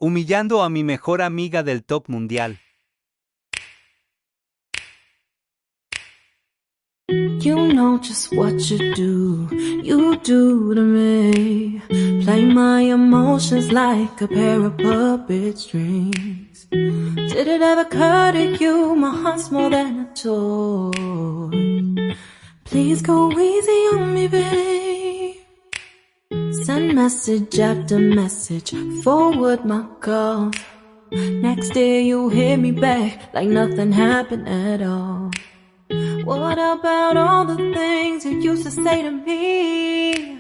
Humillando a mi mejor amiga del top mundial. You know just what you do to me. Play my emotions like a pair of puppet strings. Did it ever occur to you my heart's more than a toy? Please go easy on me, babe. Send message after message, forward my calls. Next day you hit me back like nothing happened at all. What about all the things you used to say to me?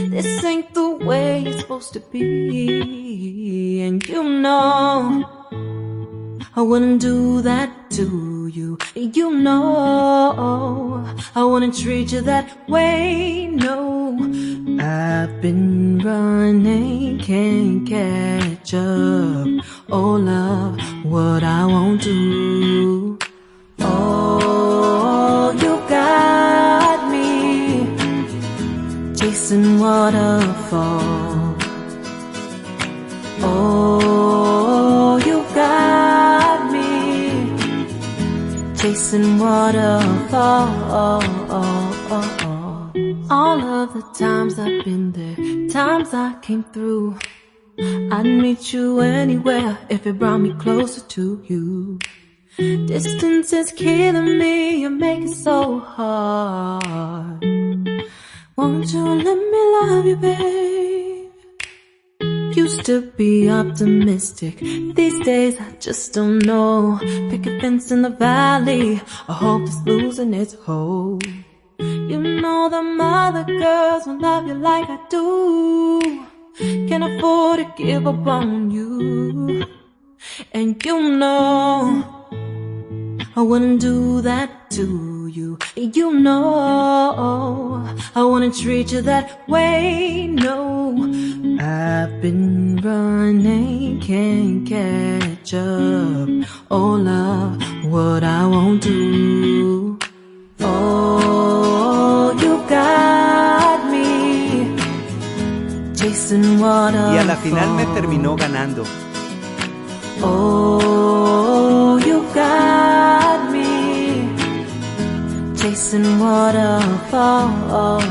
This ain't the way it's supposed to be. And you know I wouldn't do that to you. You know I wouldn't treat you that way, no. I've been running, can't catch up. Oh love, what I won't do. Oh, you got me chasing waterfalls. Oh, you got me chasing waterfalls. All of the times I've been there, times I came through, I'd meet you anywhere if it brought me closer to you. Distance is killing me, you make it so hard. Won't you let me love you, babe? Used to be optimistic, these days I just don't know. Pick a fence in the valley, I hope it's losing its hold. You know them other girls won't love you like I do. Can't afford to give up on you. And you know I wouldn't do that to you. You know I wouldn't treat you that way, no. I've been running, can't catch up. Oh love, what I won't do. Oh, you got me chasing water. Y a la final me terminó ganando. Oh, you got me chasing waterfalls.